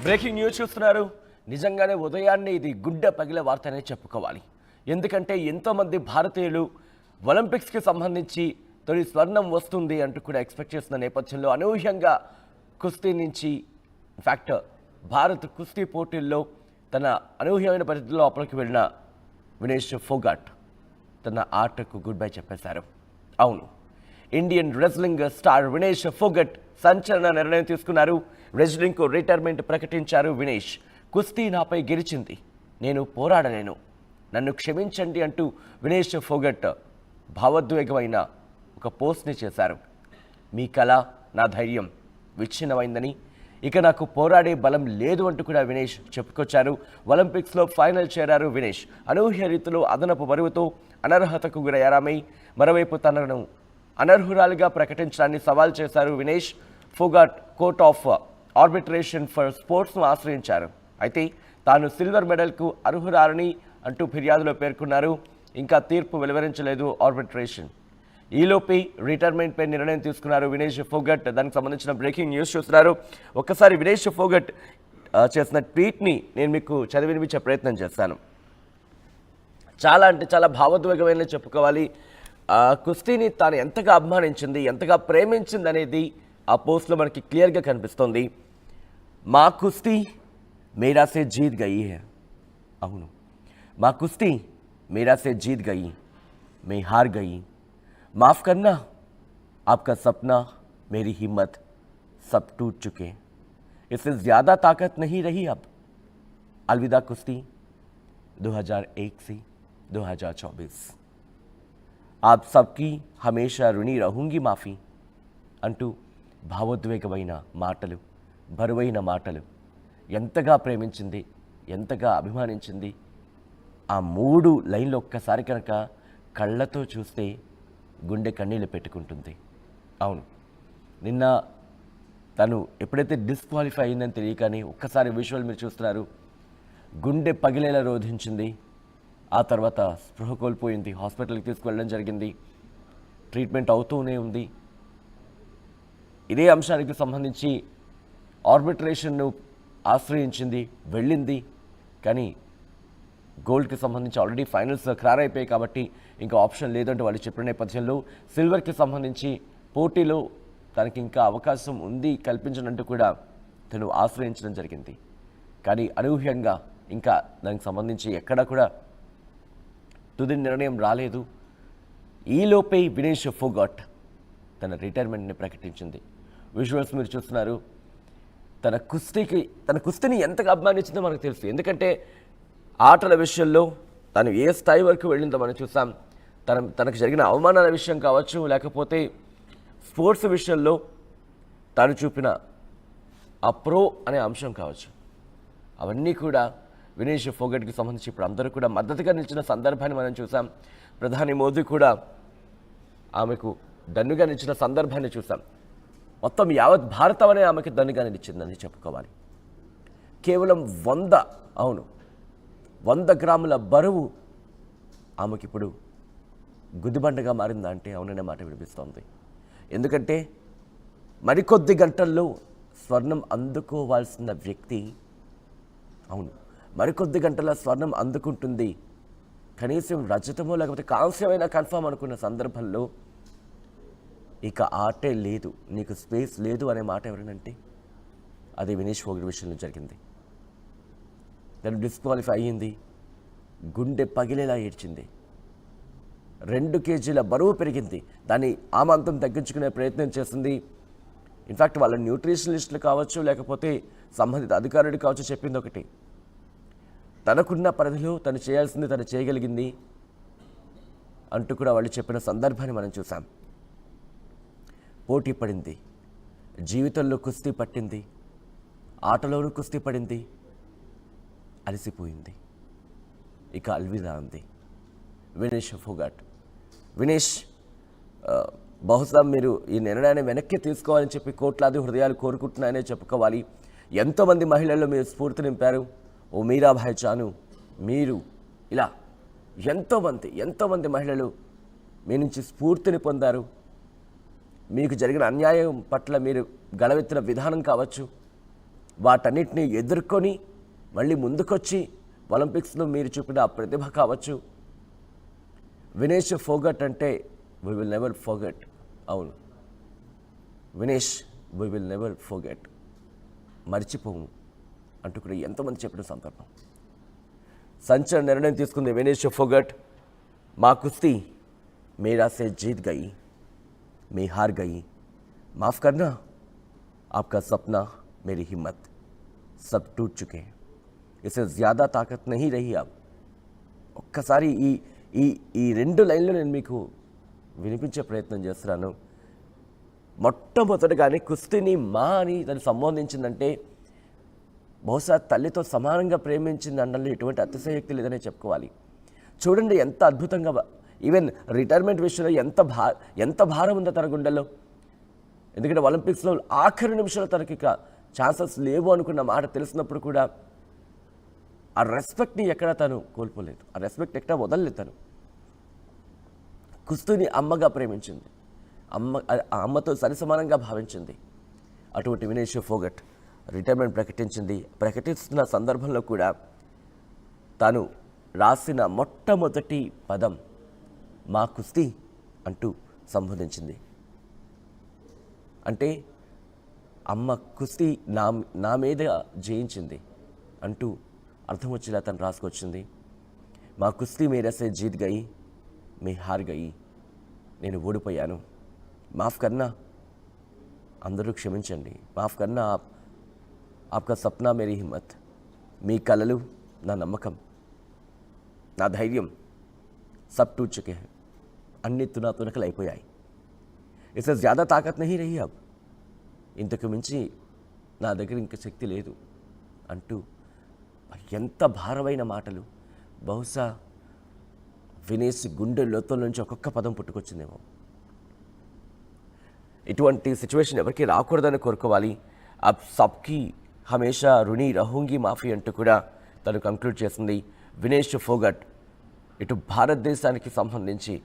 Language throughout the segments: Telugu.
బ్రేకింగ్ న్యూస్ చూస్తున్నారు. నిజంగానే ఉదయాన్నే ఇది గుడ్డ పగిలే వార్త అనే చెప్పుకోవాలి. ఎందుకంటే ఎంతోమంది భారతీయులు ఒలింపిక్స్కి సంబంధించి తొలి స్వర్ణం వస్తుంది అంటూ కూడా ఎక్స్పెక్ట్ చేస్తున్న నేపథ్యంలో అనూహ్యంగా కుస్తీ నుంచి ఇన్ఫ్యాక్ట్ భారత్ కుస్తీ పోటీల్లో తన అనూహ్యమైన పరిస్థితుల్లో అప్పటికి వెళ్ళిన వినేష్ ఫోగాట్ తన ఆటకు గుడ్ బై చెప్పేశారు. అవును, Indian wrestling star Vinesh Phogat సంచలన నిర్ణయం తీసుకున్నారు. రెజ్లింగ్కు రిటైర్మెంట్ ప్రకటించారు వినేష్. కుస్తీ నాపై గెలిచింది, నేను పోరాడలేను, నన్ను క్షమించండి అంటూ వినేష్ ఫోగట్ భావోద్వేగమైన ఒక పోస్ట్ని చేశారు. మీ కళ నా ధైర్యం విచ్ఛిన్నమైందని, ఇక నాకు పోరాడే బలం లేదు అంటూ కూడా వినేష్ చెప్పుకొచ్చారు. ఒలింపిక్స్లో ఫైనల్ చేరారు వినేష్. అనూహ్య రీతిలో అదనపు బరువుతో అనర్హతకు గురయ్యారామై మరోవైపు తనను అనర్హురాలుగా ప్రకటించడాన్ని సవాల్ చేశారు Vinesh. Phogat court of arbitration for స్పోర్ట్స్ను ఆశ్రయించారు. అయితే తాను సిల్వర్ మెడల్కు అర్హురాలని అంటూ ఫిర్యాదులో పేర్కొన్నారు. ఇంకా తీర్పు వెలువరించలేదు ఆర్బిట్రేషన్. ఈలోపే రిటైర్మెంట్పై నిర్ణయం తీసుకున్నారు వినేష్ ఫోగట్. దానికి సంబంధించిన బ్రేకింగ్ న్యూస్ చూస్తున్నారు. ఒక్కసారి వినేష్ ఫోగట్ చేసిన ట్వీట్ని నేను మీకు చదివినిపించే ప్రయత్నం చేస్తాను. చాలా అంటే చాలా భావోద్వేగమైన చెప్పుకోవాలి. కుస్తీని తాను ఎంతగా అభిమానించింది, ఎంతగా ప్రేమించింది అనేది ఆ పోస్ట్లో మనకి క్లియర్గా కనిపిస్తుంది. మా కుస్తీ మేరా సే జీత్ గయి హై. అవును, మా కుస్తీ మేరా సే జీత్ గయి, మే హార్ గయి, माफ़ करना आपका सपना मेरी हिम्मत सब टूट चुके, इससे ज़्यादा ताकत नहीं रही अब, अलविदा कुश्ती 2001 से 2024, आप सबकी हमेशा ऋणी रहूँगी माफ़ी అంటూ భావోద్వేగమైన మాటలు, బరువైన మాటలు, ఎంతగా ప్రేమించింది, ఎంతగా అభిమానించింది. ఆ 3 లైన్లు ఒక్కసారి కనుక కళ్ళతో చూస్తే గుండె కన్నీళ్ళు పెట్టుకుంటుంది. అవును, నిన్న తను ఎప్పుడైతే డిస్క్వాలిఫై అయిందని తెలియకని ఒక్కసారి విజువల్ మీరు చూస్తున్నారు, గుండె పగిలేలా రోధించింది. ఆ తర్వాత స్పృహ కోల్పోయింది, హాస్పిటల్కి తీసుకువెళ్ళడం జరిగింది, ట్రీట్మెంట్ అవుతూనే ఉంది. ఇదే అంశానికి సంబంధించి ఆర్బిట్రేషన్ను ఆశ్రయించింది, వెళ్ళింది. కానీ గోల్డ్కి సంబంధించి ఆల్రెడీ ఫైనల్స్ ఖరారు అయిపోయాయి కాబట్టి ఇంకా ఆప్షన్ లేదంటూ వాళ్ళు చెప్పిన నేపథ్యంలో సిల్వర్కి సంబంధించి పోటీలో తనకి ఇంకా అవకాశం ఉంది కల్పించినట్టు కూడా తను ఆశ్రయించడం జరిగింది. కానీ అనూహ్యంగా ఇంకా దానికి సంబంధించి ఎక్కడా కూడా తుది నిర్ణయం రాలేదు. ఈలోపే వినేష్ ఫోగాట్ తన రిటైర్మెంట్ని ప్రకటించింది. విజువల్స్ మీరు చూస్తున్నారు. తన కుస్తీని ఎంతగా అభిమానించిందో మనకు తెలుసు. ఎందుకంటే ఆటల విషయంలో తను ఏ స్థాయి వరకు వెళ్ళిందో మనం చూసాం. తనకు జరిగిన అవమానాల విషయం కావచ్చు, లేకపోతే స్పోర్ట్స్ విషయంలో తాను చూపిన ఆ ప్రో అనే అంశం కావచ్చు, అవన్నీ కూడా వినేష్ ఫోగట్కి సంబంధించి ఇప్పుడు అందరూ కూడా మద్దతుగా నిలిచిన సందర్భాన్ని మనం చూసాం. ప్రధాని మోదీ కూడా ఆమెకు దన్నుగా నిలిచిన సందర్భాన్ని చూసాం. మొత్తం యావత్ భారతం అనే ఆమెకి దన్నుగా నిలిచిందని చెప్పుకోవాలి. కేవలం 100 గ్రాముల బరువు ఆమెకి ఇప్పుడు గుదిబండగా మారిందా అంటే అవుననే మాట వినిపిస్తోంది. ఎందుకంటే మరికొద్ది గంటల్లో స్వర్ణం అందుకోవాల్సిన వ్యక్తి, అవును మరికొద్ది గంటల స్వర్ణం అందుకుంటుంది, కనీసం రజతమో లేకపోతే కాంస్యమైనా కన్ఫర్మ్ అనుకున్న సందర్భంలో ఇక ఆటే లేదు, నీకు స్పేస్ లేదు అనే మాట ఎవరినంటే అది వినేష్ ఫోగట్ విషయంలో జరిగింది. తను డిస్క్వాలిఫై అయ్యింది, గుండె పగిలేలా ఏడ్చింది, 2 కేజీల బరువు పెరిగింది, దాన్ని ఆమంతం తగ్గించుకునే ప్రయత్నం చేసింది. ఇన్ఫ్యాక్ట్ వాళ్ళ న్యూట్రిషనిస్టులు కావచ్చు, లేకపోతే సంబంధిత అధికారులు కావచ్చు, చెప్పింది ఒకటి, తనకున్న పరిధిలో తను చేయాల్సింది తను చేయగలిగింది అంటూ కూడా వాళ్ళు చెప్పిన సందర్భాన్ని మనం చూసాం. పోటీ పడింది, జీవితంలో కుస్తీ పట్టింది, ఆటలోనూ కుస్తీ పడింది, అలసిపోయింది, ఇక అల్విదా అంది వినేష్ ఫోగాట్. వినేష్, బహుశా మీరు ఈ నిర్ణయాన్ని వెనక్కి తీసుకోవాలని చెప్పి కోట్లాది హృదయాలు కోరుకుంటున్నాయనే చెప్పుకోవాలి. ఎంతోమంది మహిళల్లో మీరు స్ఫూర్తి నింపారు. ఓ మీరాభాయ్ చాను, మీరు ఇలా ఎంతోమంది మహిళలు మీ నుంచి స్ఫూర్తిని పొందారు. మీకు జరిగిన అన్యాయం పట్ల మీరు గళవెత్తిన విధానం కావచ్చు, వాటన్నిటిని ఎదుర్కొని మళ్ళీ ముందుకొచ్చి ఒలింపిక్స్లో మీరు చూపిన ఆ ప్రతిభ కావచ్చు. వినేష్ ఫోగట్ అంటే వీ విల్ నెవర్ ఫోగట్. అవును Vinesh, we will never forget, మర్చిపోము అంటూ కూడా ఎంతోమంది చెప్పిన సందర్భం. సంచలన నిర్ణయం తీసుకుంది వినేష్ ఫోగట్. మా కుస్తీ मेरा से जीत गई, मैं हार गई, माफ़ करना आपका सपना मेरी हिम्मत, सब टूट चुके हैं, इसे ज़्यादा ताकत नहीं रही अब. ఒక్కసారి ఈ ఈ ఈ రెండు లైన్లు నేను మీకు వినిపించే ప్రయత్నం చేస్తున్నాను. మొట్టమొదటిగానే కుస్తీని మా అని దాన్ని సంబోధించిందంటే బహుశా తల్లితో సమానంగా ప్రేమించింది అనడంలో ఎటువంటి అతిశయోక్తి లేదనే చెప్పుకోవాలి. చూడండి ఎంత అద్భుతంగా, ఈవెన్ రిటైర్మెంట్ విషయంలో ఎంత భారం ఉందో తన గుండెల్లో. ఎందుకంటే ఒలింపిక్స్లో ఆఖరి నిమిషాలు తనకి ఇక ఛాన్సెస్ లేవు అనుకున్న మాట తెలిసినప్పుడు కూడా ఆ రెస్పెక్ట్ని ఎక్కడ తను కోల్పోలేదు, ఆ రెస్పెక్ట్ ఎక్కడ వదలలేదు. తను కుస్తీని అమ్మగా ప్రేమించింది, అమ్మతో సరిసమానంగా భావించింది. అటువంటి వినేష్ ఫోగట్ రిటైర్మెంట్ ప్రకటిస్తున్న సందర్భంలో కూడా తాను రాసిన మొట్టమొదటి పదం మా కుస్తీ అంటూ సంబోధించింది. అంటే అమ్మ కుస్తీ నా మీద జయించింది అంటూ అర్థం వచ్చేలా తను రాసుకొచ్చింది. మా కుస్తీ మేరసే జీత్ గయి, మే హార్ గయి, నేను ఓడిపోయాను, మాఫ్ కర్నా, అందరూ క్షమించండి, మాఫ్ కర్నా ఆప్కా సప్నా మేరీ హిమ్మత్, మీ కలలు నా నమ్మకం, నా ధైర్యం, సబ్ టూట్ చుకే హై, అన్ని తునకలు అయిపోయాయి, ఇసే జ్యాదా తాకత్ నహీ రహీ అబ్, ఇంతకు మించి నా దగ్గర ఇంక శక్తి లేదు అంటూ ఎంత భారమైన మాటలు. బహుశా వినేష్ గుండె లోతుల నుంచి ఒక్కొక్క పదం పుట్టుకొచ్చిందేమో. ఇటువంటి సిచ్యువేషన్ ఎవరికి రాకూడదని కోరుకోవాలి. అబ్ సబ్కి హమేషా రుణి రహూంగి మాఫీ అంటూ కూడా తను కంక్లూడ్ చేసింది వినేష్ ఫోగట్. ఇటు భారతదేశానికి సంబంధించి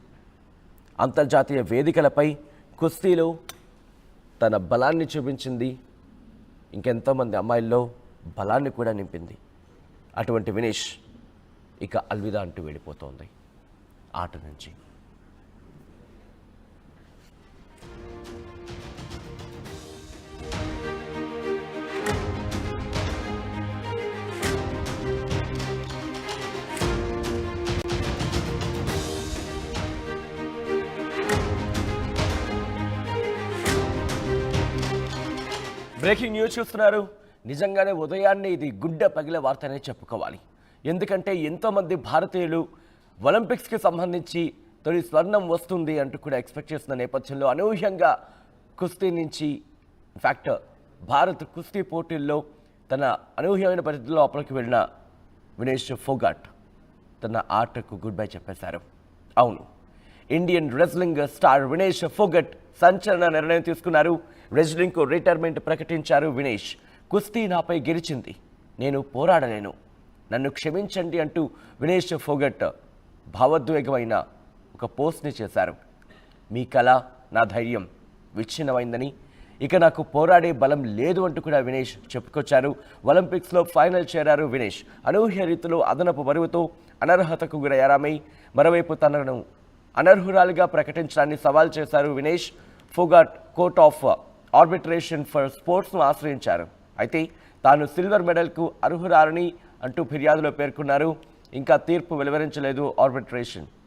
అంతర్జాతీయ వేదికలపై కుస్తీలో తన బలాన్ని చూపించింది, ఇంకెంతోమంది అమ్మాయిల్లో బలాన్ని కూడా నింపింది. అటువంటి వినేష్ ఇక అల్విదా అంటూ వెళ్ళిపోతోంది ఆట నుంచి. బ్రేకింగ్ న్యూస్ చూస్తున్నారు. నిజంగానే ఉదయాన్నే ఇది గుడ్డ పగిలే వార్త అనే చెప్పుకోవాలి. ఎందుకంటే ఎంతోమంది భారతీయులు ఒలింపిక్స్కి సంబంధించి తొలి స్వర్ణం వస్తుంది అంటూ కూడా ఎక్స్పెక్ట్ చేస్తున్న నేపథ్యంలో అనూహ్యంగా కుస్తీ నుంచి ఇన్ఫ్యాక్ట్ భారత్ కుస్తీ పోటీల్లో తన అనూహ్యమైన పరిస్థితుల్లో లోపలికి వెళ్ళిన వినేష్ ఫోగట్ తన ఆటకు గుడ్ బై చెప్పేశారు. అవును, Indian wrestling star Vinesh Phogat సంచలన నిర్ణయం తీసుకున్నారు. రెజ్లింగ్కు రిటైర్మెంట్ ప్రకటించారు వినేష్. కుస్తీ నాపై గెలిచింది, నేను పోరాడలేను, నన్ను క్షమించండి అంటూ వినేష్ ఫోగట్ భావోద్వేగమైన ఒక పోస్ట్ని చేశారు. మీ కళ నా ధైర్యం విచ్ఛిన్నమైందని, ఇక నాకు పోరాడే బలం లేదు అంటూ కూడా వినేష్ చెప్పుకొచ్చారు. ఒలింపిక్స్లో ఫైనల్ చేరారు వినేష్. అనూహ్య రీతిలో అదనపు బరువుతో అనర్హతకు గురయ్యారామై మరోవైపు తనను అనర్హురాలిగా ప్రకటించడాన్ని సవాల్ చేశారు Vinesh. Phogat court of arbitration for స్పోర్ట్స్ను ఆశ్రయించారు. అయితే తాను సిల్వర్ మెడల్కు అర్హురాలని అంటూ ఫిర్యాదులో పేర్కొన్నారు. ఇంకా తీర్పు వెలువరించలేదు ఆర్బిట్రేషన్.